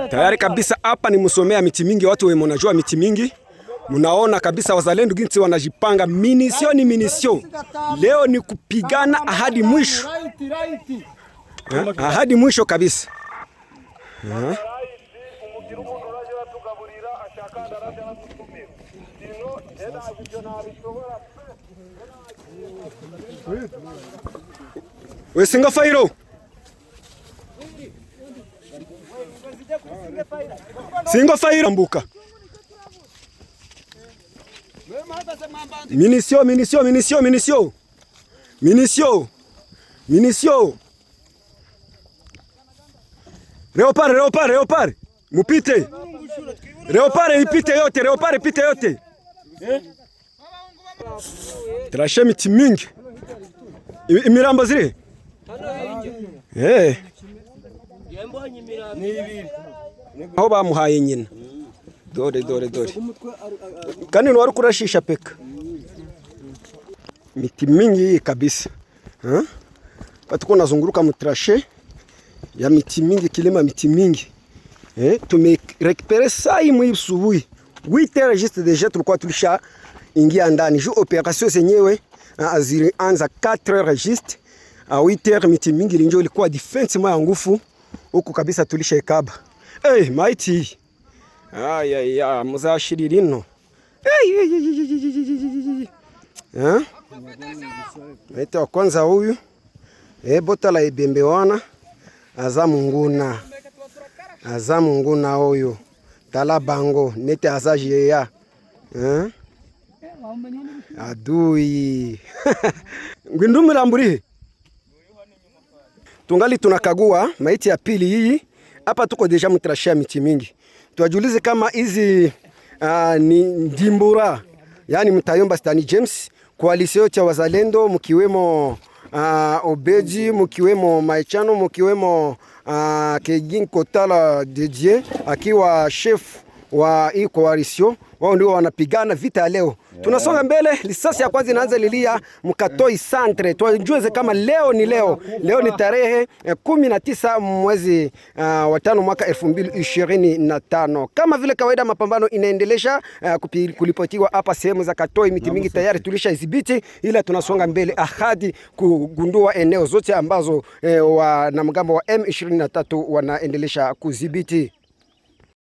Tayari kabisa hapa ni msomea miti mingi, watu wenye mnajua miti mingi. Munaona kabisa wazalendo ginsi wanajipanga, minisio ni minisio. Leo ni kupigana hadi mwisho. Hadi mwisho kabisa. We singa fairo. Singa fairo mbuka. Minisio, minisio, minisio, minisio. Minisio. Minisio. Leopard, Leopard, Leopard. Mupite. Leopard ipite yote, Leopard ipite yote. Trashe miti mingi. Imirambo ziri? Aho bamuhaye nyina. Dore. Kandi wari kurashisha peka. Miti mingi kabisa. Patuko nazunguruka mutrashe ya miti mingi, kilima miti mingi. Tumerekipere sai mwisubuhi. 8h juste déjà tulikuwa tulisha ingia ndani. Ju operation zenyewe zilianza 4h juste. A 8h miti mingi linjo ilikuwa defense ya nguvu. Huko kabisa tulisha ikaba. Maiti. Muzashiri rino. Maiti wa kwanza huyu. Bota la ibembewana. Azamunguna huyu. Talabango nete azajeya. Adui. Ngwindumu lamburi. Tungali tunakagua maiti ya pili hii. Hapa tuko deja mutrashia miti mingi. Tuwajulize kama hizi ni Ndimbura, yani Mutayomba Stani James, koalisio cha wazalendo mkiwemo Obeji, mkiwemo Maichano, mkiwemo Kegin Kotala Didier akiwa chef wa hii koalisio. Wao ndio wanapigana vita leo. Tunasonga mbele, risasi ya kwanza inaanza lilia Mkatoi Centre. Tujuze kama leo ni leo. Leo ni tarehe 19 mwezi wa 5 mwaka 2025. Kama vile kawaida mapambano inaendelesha kulipotiwa hapa sehemu za Katoi, miti mingi tayari tulishadhibiti, ila tunasonga mbele ahadi kugundua eneo zote ambazo wanamgambo wa M23 wanaendelesha kudhibiti.